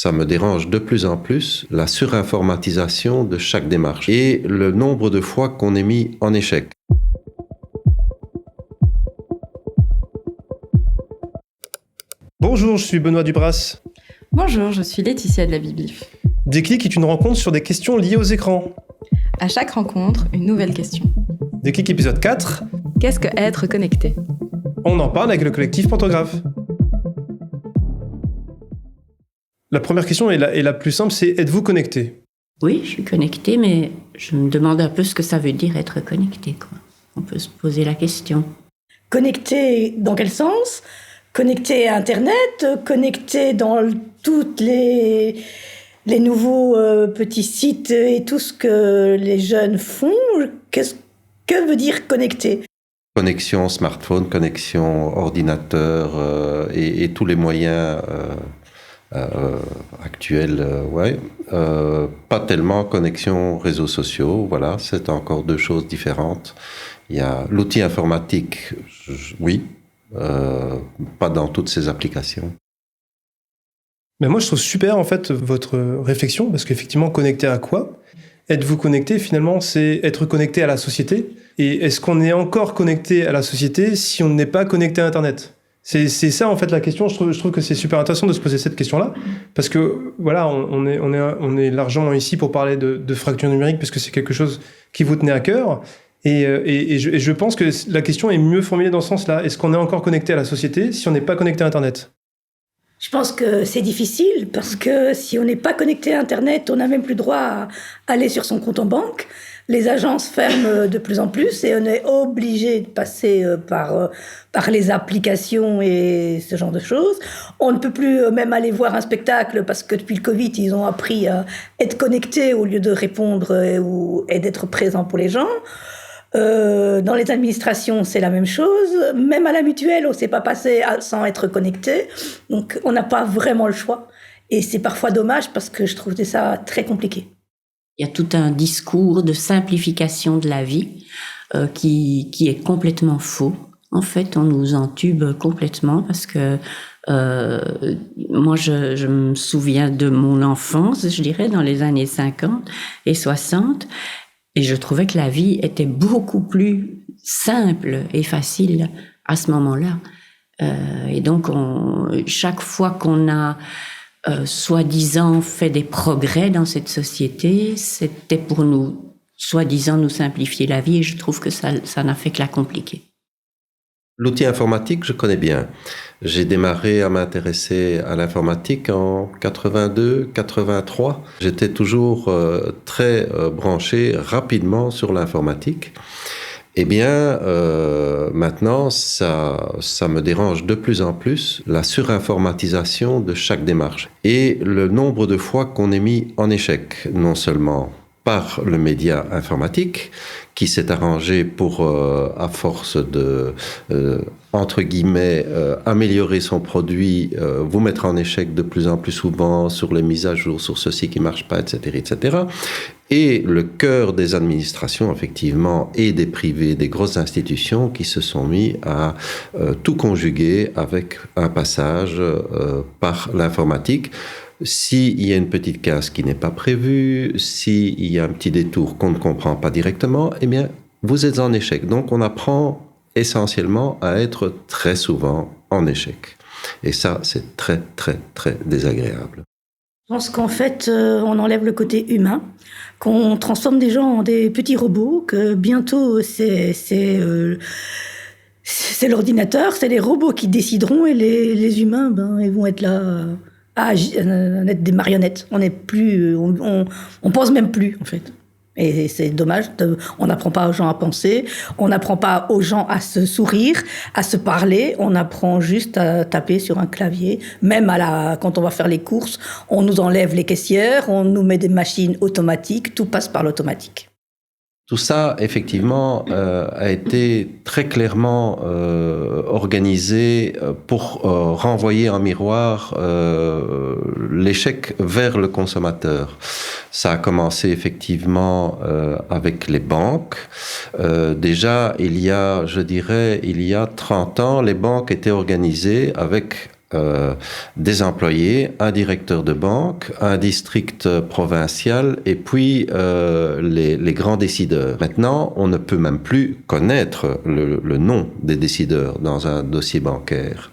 ça me dérange de plus en plus, la surinformatisation de chaque démarche et le nombre de fois qu'on est mis en échec. Bonjour, je suis Benoît Dubras. Bonjour, je suis Laetitia de la Biblif. Déclic est une rencontre sur des questions liées aux écrans. À chaque rencontre, une nouvelle question. Déclic épisode 4. Qu'est-ce que être connecté ? On en parle avec le collectif Pantographe. La première question est la plus simple, c'est êtes-vous connecté ? Oui, je suis connectée, mais je me demande un peu ce que ça veut dire être connecté, quoi. On peut se poser la question. Connecté dans quel sens ? Connecté à Internet, connecté dans toutes les nouveaux petits sites et tout ce que les jeunes font. Que veut dire connecté ? Connexion smartphone, connexion ordinateur et tous les moyens actuels, ouais. Pas tellement connexion réseaux sociaux, voilà, c'est encore deux choses différentes. Il y a l'outil informatique, oui. Pas dans toutes ces applications. Mais moi, je trouve super, en fait, votre réflexion, parce qu'effectivement, connecté à quoi ? Êtes-vous connecté, finalement, c'est être connecté à la société. Et est-ce qu'on est encore connecté à la société si on n'est pas connecté à Internet ? C'est ça, en fait, la question. Je trouve que c'est super intéressant de se poser cette question-là, parce que, voilà, on est largement ici pour parler de fracture numérique, parce que c'est quelque chose qui vous tenait à cœur. Et je pense que la question est mieux formulée dans ce sens-là. Est-ce qu'on est encore connecté à la société si on n'est pas connecté à Internet ? Je pense que c'est difficile parce que si on n'est pas connecté à Internet, on n'a même plus droit à aller sur son compte en banque. Les agences ferment de plus en plus et on est obligé de passer par les applications et ce genre de choses. On ne peut plus même aller voir un spectacle parce que depuis le Covid, ils ont appris à être connectés au lieu de répondre et d'être présents pour les gens. Dans les administrations, c'est la même chose. Même à la mutuelle, on ne sait pas passer sans être connecté. Donc, on n'a pas vraiment le choix. Et c'est parfois dommage parce que je trouvais ça très compliqué. Il y a tout un discours de simplification de la vie qui est complètement faux. En fait, on nous entube complètement parce que moi, je me souviens de mon enfance, je dirais, dans les années 50 et 60. Et je trouvais que la vie était beaucoup plus simple et facile à ce moment-là. Et donc, chaque fois qu'on a, soi-disant, fait des progrès dans cette société, c'était pour nous, soi-disant, nous simplifier la vie. Et je trouve que ça n'a fait que la compliquer. L'outil informatique, je connais bien. J'ai démarré à m'intéresser à l'informatique en 82, 83. J'étais toujours très branché rapidement sur l'informatique. Eh bien, maintenant, ça me dérange de plus en plus, la surinformatisation de chaque démarche. Et le nombre de fois qu'on est mis en échec, non seulement par le média informatique, qui s'est arrangé pour, à force de, entre guillemets, améliorer son produit, vous mettre en échec de plus en plus souvent sur les mises à jour, sur ceci qui ne marche pas, etc., etc. Et le cœur des administrations, effectivement, et des privés, des grosses institutions qui se sont mis à tout conjuguer avec un passage par l'informatique. S'il y a une petite case qui n'est pas prévue, s'il y a un petit détour qu'on ne comprend pas directement, eh bien, vous êtes en échec. Donc, on apprend essentiellement à être très souvent en échec. Et ça, c'est très, très, très désagréable. Je pense qu'en fait, on enlève le côté humain, qu'on transforme des gens en des petits robots, que bientôt, c'est l'ordinateur, c'est les robots qui décideront et les humains, ils vont être là... être des marionnettes. On n'est plus, on pense même plus en fait. Et c'est dommage. On n'apprend pas aux gens à penser. On n'apprend pas aux gens à se sourire, à se parler. On apprend juste à taper sur un clavier. Même quand on va faire les courses, on nous enlève les caissières, on nous met des machines automatiques. Tout passe par l'automatique. Tout ça, effectivement, a été très clairement organisé pour renvoyer en miroir l'échec vers le consommateur. Ça a commencé effectivement avec les banques. Déjà, il y a 30 ans, les banques étaient organisées avec des employés, un directeur de banque, un district provincial et puis les grands décideurs. Maintenant, on ne peut même plus connaître le nom des décideurs dans un dossier bancaire.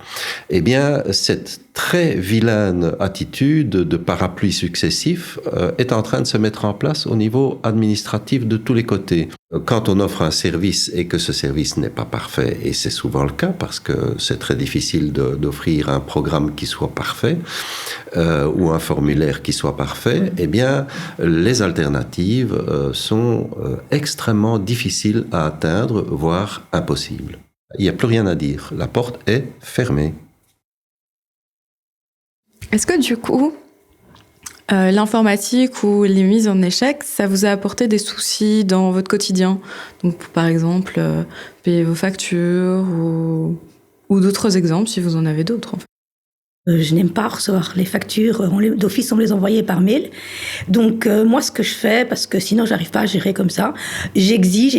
Eh bien, cette très vilaine attitude de parapluie successif est en train de se mettre en place au niveau administratif de tous les côtés. Quand on offre un service et que ce service n'est pas parfait, et c'est souvent le cas parce que c'est très difficile d'offrir un programme qui soit parfait ou un formulaire qui soit parfait, eh bien, les alternatives sont extrêmement difficiles à atteindre, voire impossibles. Il n'y a plus rien à dire. La porte est fermée. Est-ce que du coup, l'informatique ou les mises en échec, ça vous a apporté des soucis dans votre quotidien? Donc, par exemple, payer vos factures ou d'autres exemples, si vous en avez d'autres. En fait. Je n'aime pas recevoir les factures d'office, on me les envoyait par mail. Donc moi, ce que je fais, parce que sinon j'arrive pas à gérer comme ça, j'exige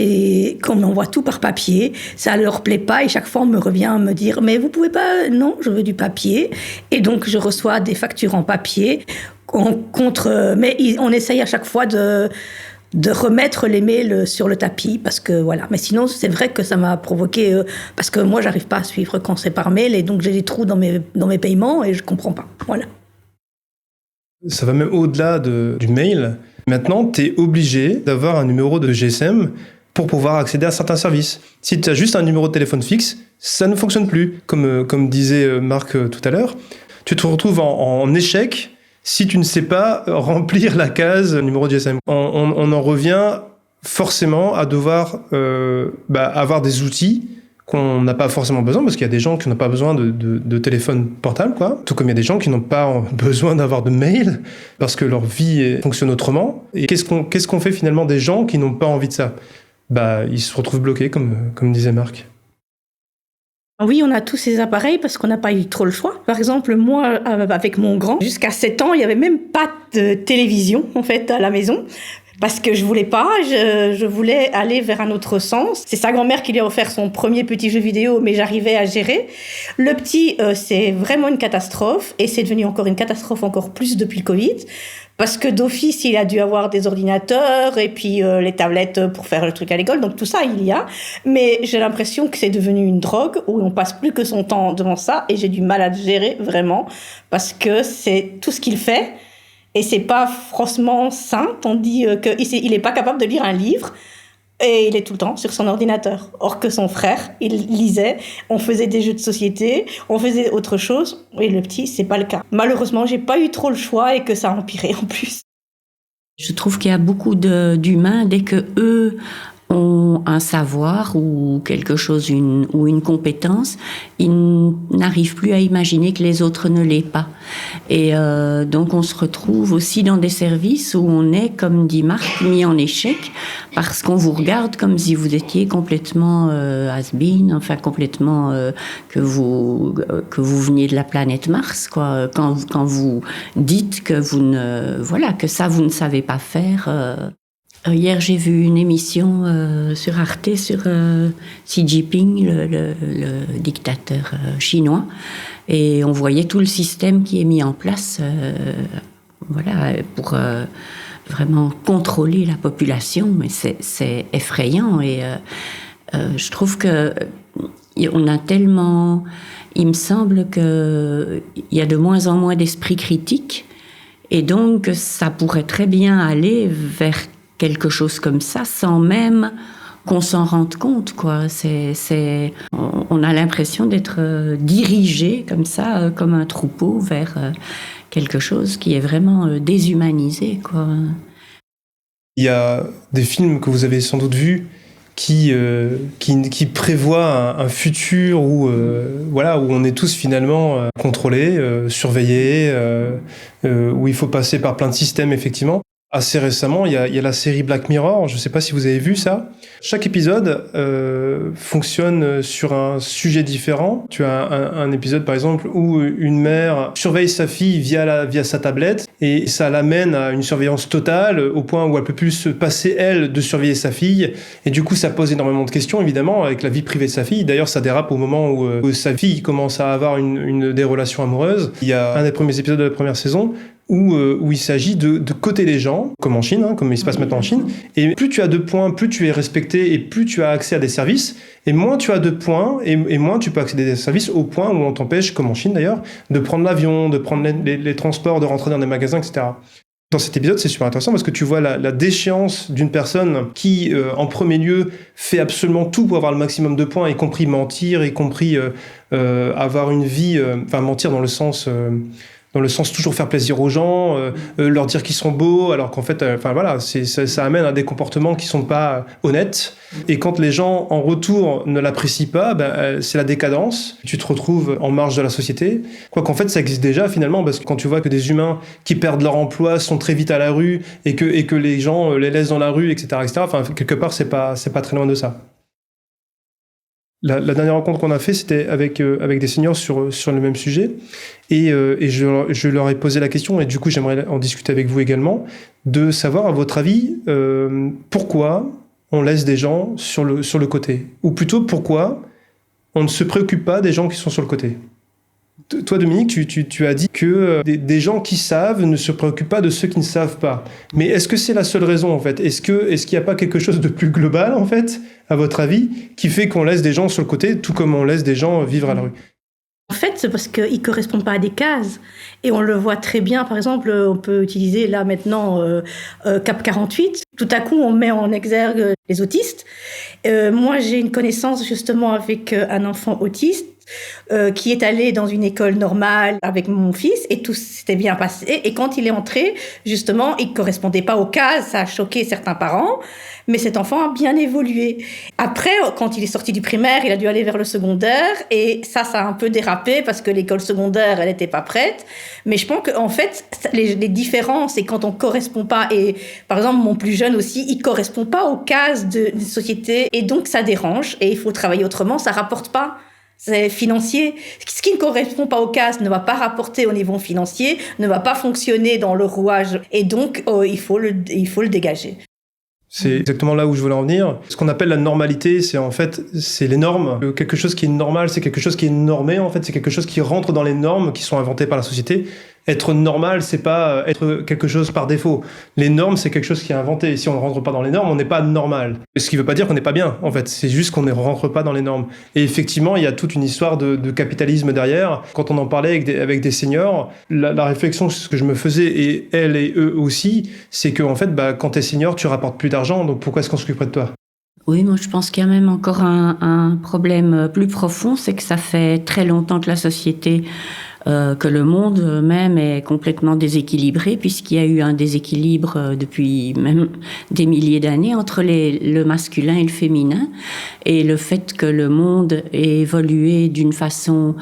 qu'on m'envoie tout par papier. Ça leur plaît pas et chaque fois on me revient à me dire mais vous pouvez pas, non, je veux du papier. Et donc je reçois des factures en papier mais on essaye à chaque fois de remettre les mails sur le tapis parce que voilà. Mais sinon, c'est vrai que ça m'a provoqué parce que moi, j'arrive pas à suivre quand c'est par mail et donc j'ai des trous dans mes paiements et je comprends pas. Voilà. Ça va même au-delà du mail. Maintenant, tu es obligé d'avoir un numéro de GSM pour pouvoir accéder à certains services. Si tu as juste un numéro de téléphone fixe, ça ne fonctionne plus. Comme disait Marc tout à l'heure, tu te retrouves en échec si tu ne sais pas remplir la case numéro de GSM. On en revient forcément à devoir avoir des outils qu'on n'a pas forcément besoin, parce qu'il y a des gens qui n'ont pas besoin de téléphone portable, quoi. Tout comme il y a des gens qui n'ont pas besoin d'avoir de mail, parce que leur vie fonctionne autrement. Et qu'est-ce qu'on fait finalement des gens qui n'ont pas envie de ça? Ils se retrouvent bloqués, comme disait Marc. Oui, on a tous ces appareils parce qu'on n'a pas eu trop le choix. Par exemple, moi, avec mon grand, jusqu'à 7 ans, il n'y avait même pas de télévision, en fait, à la maison. Parce que je voulais pas, je voulais aller vers un autre sens. C'est sa grand-mère qui lui a offert son premier petit jeu vidéo, mais j'arrivais à gérer. Le petit, c'est vraiment une catastrophe, et c'est devenu encore une catastrophe encore plus depuis le Covid. Parce que d'office, il a dû avoir des ordinateurs et puis les tablettes pour faire le truc à l'école. Donc tout ça, il y a. Mais j'ai l'impression que c'est devenu une drogue où on passe plus que son temps devant ça. Et j'ai du mal à le gérer, vraiment. Parce que c'est tout ce qu'il fait. Et c'est pas franchement sain. On dit qu'il est pas capable de lire un livre. Et il est tout le temps sur son ordinateur. Or que son frère, il lisait, on faisait des jeux de société, on faisait autre chose. Et le petit, c'est pas le cas. Malheureusement, j'ai pas eu trop le choix et que ça a empiré en plus. Je trouve qu'il y a beaucoup d'humains, dès que eux ont un savoir ou quelque chose, ou une compétence, ils n'arrivent plus à imaginer que les autres ne l'aient pas. Et donc on se retrouve aussi dans des services où on est, comme dit Marc, mis en échec parce qu'on vous regarde comme si vous étiez complètement has-been, enfin complètement que vous veniez de la planète Mars, quoi. Quand vous dites que que ça vous ne savez pas faire. Hier, j'ai vu une émission sur Arte sur Xi Jinping, le dictateur chinois, et on voyait tout le système qui est mis en place pour vraiment contrôler la population. Mais c'est effrayant et je trouve que on a tellement... Il me semble qu'il y a de moins en moins d'esprit critique et donc ça pourrait très bien aller vers quelque chose comme ça, sans même qu'on s'en rende compte, quoi. On a l'impression d'être dirigé comme ça, comme un troupeau, vers quelque chose qui est vraiment déshumanisé, quoi. Il y a des films que vous avez sans doute vus qui prévoient un futur où on est tous finalement contrôlés, surveillés, où il faut passer par plein de systèmes, effectivement. Assez récemment, il y a la série Black Mirror, je ne sais pas si vous avez vu ça. Chaque épisode fonctionne sur un sujet différent. Tu as un épisode, par exemple, où une mère surveille sa fille via sa tablette et ça l'amène à une surveillance totale au point où elle peut plus se passer, elle, de surveiller sa fille. Et du coup, ça pose énormément de questions, évidemment, avec la vie privée de sa fille. D'ailleurs, ça dérape au moment où sa fille commence à avoir des relations amoureuses. Il y a un des premiers épisodes de la première saison où il s'agit de coter les gens, comme en Chine, comme il se passe maintenant en Chine. Et plus tu as de points, plus tu es respecté et plus tu as accès à des services. Et moins tu as de points et moins tu peux accéder à des services au point où on t'empêche, comme en Chine d'ailleurs, de prendre l'avion, de prendre les transports, de rentrer dans des magasins, etc. Dans cet épisode, c'est super intéressant parce que tu vois la déchéance d'une personne qui, en premier lieu, fait absolument tout pour avoir le maximum de points, y compris mentir, y compris avoir une vie... mentir dans le sens toujours faire plaisir aux gens, leur dire qu'ils sont beaux, alors qu'en fait, ça amène à des comportements qui sont pas honnêtes. Et quand les gens, en retour, ne l'apprécient pas, c'est la décadence. Tu te retrouves en marge de la société. Quoi qu'en fait, ça existe déjà, finalement, parce que quand tu vois que des humains qui perdent leur emploi sont très vite à la rue et que les gens les laissent dans la rue, etc., quelque part, c'est pas très loin de ça. La dernière rencontre qu'on a fait, c'était avec des seniors sur le même sujet. Et je leur ai posé la question, et du coup, j'aimerais en discuter avec vous également, de savoir, à votre avis, pourquoi on laisse des gens sur le côté. Ou plutôt, pourquoi on ne se préoccupe pas des gens qui sont sur le côté. Toi, Dominique, tu as dit que des gens qui savent ne se préoccupent pas de ceux qui ne savent pas. Mais est-ce que c'est la seule raison, en fait ? Est-ce qu'il n'y a pas quelque chose de plus global, en fait, à votre avis, qui fait qu'on laisse des gens sur le côté, tout comme on laisse des gens vivre à la rue ? En fait, c'est parce qu'ils ne correspondent pas à des cases. Et on le voit très bien, par exemple, on peut utiliser là maintenant CAP 48. Tout à coup, on met en exergue les autistes. Moi, j'ai une connaissance justement avec un enfant autiste qui est allé dans une école normale avec mon fils et tout s'était bien passé. Et quand il est entré, justement, il ne correspondait pas aux cases. Ça a choqué certains parents. Mais cet enfant a bien évolué. Après, quand il est sorti du primaire, il a dû aller vers le secondaire. Et ça a un peu dérapé parce que l'école secondaire, elle n'était pas prête. Mais je pense qu'en fait, les différences, et quand on ne correspond pas, et par exemple, mon plus jeune aussi, il ne correspond pas aux cases de société. Et donc, ça dérange. Et il faut travailler autrement. Ça ne rapporte pas. C'est financier. Ce qui ne correspond pas aux cases ne va pas rapporter au niveau financier, ne va pas fonctionner dans le rouage. Et donc, il faut le dégager. C'est exactement là où je voulais en venir. Ce qu'on appelle la normalité, c'est les normes. Quelque chose qui est normal, c'est quelque chose qui est normé, en fait. C'est quelque chose qui rentre dans les normes qui sont inventées par la société. Être normal, c'est pas être quelque chose par défaut. Les normes, c'est quelque chose qui est inventé. Et si on ne rentre pas dans les normes, on n'est pas normal. Ce qui veut pas dire qu'on n'est pas bien, en fait. C'est juste qu'on ne rentre pas dans les normes. Et effectivement, il y a toute une histoire de capitalisme derrière. Quand on en parlait avec des seniors, la réflexion ce que je me faisais, et elles et eux aussi, c'est que en fait, quand t'es senior, tu rapportes plus d'argent, donc pourquoi est-ce qu'on s'occuperait de toi ? Oui, moi je pense qu'il y a même encore un problème plus profond, c'est que ça fait très longtemps que la société, que le monde même est complètement déséquilibré, puisqu'il y a eu un déséquilibre depuis même des milliers d'années entre le masculin et le féminin, et le fait que le monde ait évolué d'une façon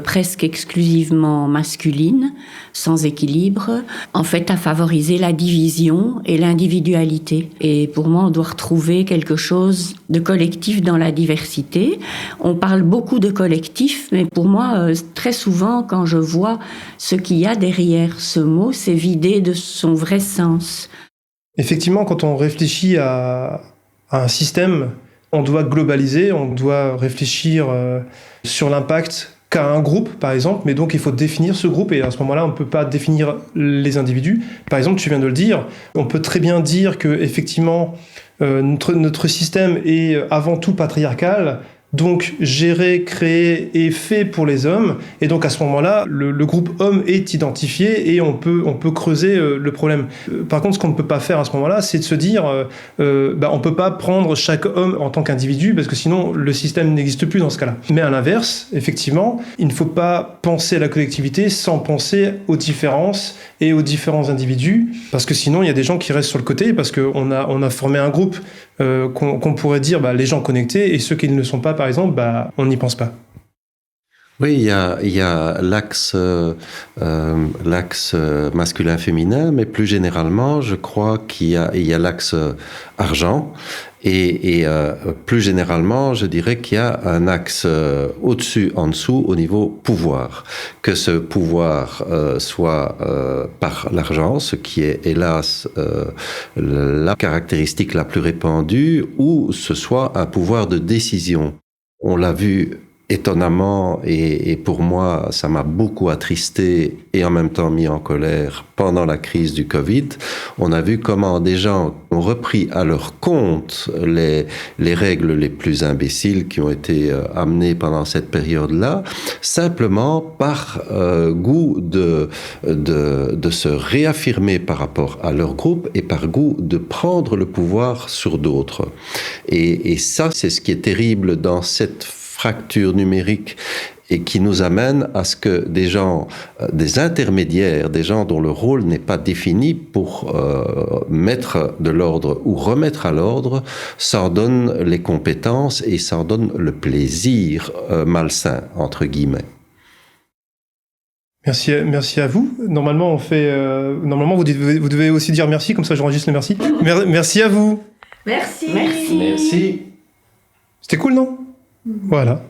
presque exclusivement masculine, sans équilibre, en fait a favorisé la division et l'individualité. Et pour moi, on doit retrouver quelque chose de collectif dans la diversité. On parle beaucoup de collectif, mais pour moi, très souvent, quand je vois ce qu'il y a derrière ce mot, c'est vidé de son vrai sens. Effectivement, quand on réfléchit à un système, on doit globaliser, on doit réfléchir sur l'impact qu'a un groupe, par exemple, mais donc il faut définir ce groupe, et à ce moment-là, on ne peut pas définir les individus. Par exemple, tu viens de le dire, on peut très bien dire que effectivement, notre système est avant tout patriarcal, donc géré, créé et fait pour les hommes, et donc à ce moment-là, le groupe homme est identifié et on peut creuser le problème. Par contre, ce qu'on ne peut pas faire à ce moment-là, c'est de se dire, on peut pas prendre chaque homme en tant qu'individu, parce que sinon le système n'existe plus dans ce cas-là. Mais à l'inverse, effectivement, il ne faut pas penser à la collectivité sans penser aux différences et aux différents individus, parce que sinon il y a des gens qui restent sur le côté, parce qu'on a formé un groupe qu'on pourrait dire les gens connectés, et ceux qui ne le sont pas, par exemple, on n'y pense pas. Oui, il y a l'axe masculin-féminin, mais plus généralement, je crois qu'il y a l'axe argent. Et plus généralement, je dirais qu'il y a un axe au-dessus, en dessous, au niveau pouvoir. Que ce pouvoir soit par l'argent, ce qui est hélas la caractéristique la plus répandue, ou ce soit un pouvoir de décision. On l'a vu étonnamment, et pour moi, ça m'a beaucoup attristé et en même temps mis en colère pendant la crise du Covid. On a vu comment des gens ont repris à leur compte les règles les plus imbéciles qui ont été amenées pendant cette période-là, simplement par goût de se réaffirmer par rapport à leur groupe et par goût de prendre le pouvoir sur d'autres. Et ça, c'est ce qui est terrible dans cette fracture numérique et qui nous amène à ce que des gens, des intermédiaires, des gens dont le rôle n'est pas défini pour mettre de l'ordre ou remettre à l'ordre, s'en donnent les compétences et s'en donnent le plaisir malsain, entre guillemets. Merci à vous. Normalement, normalement, vous devez aussi dire merci, comme ça j'enregistre le merci. Merci à vous. Merci. Merci. C'était cool, non? Voilà.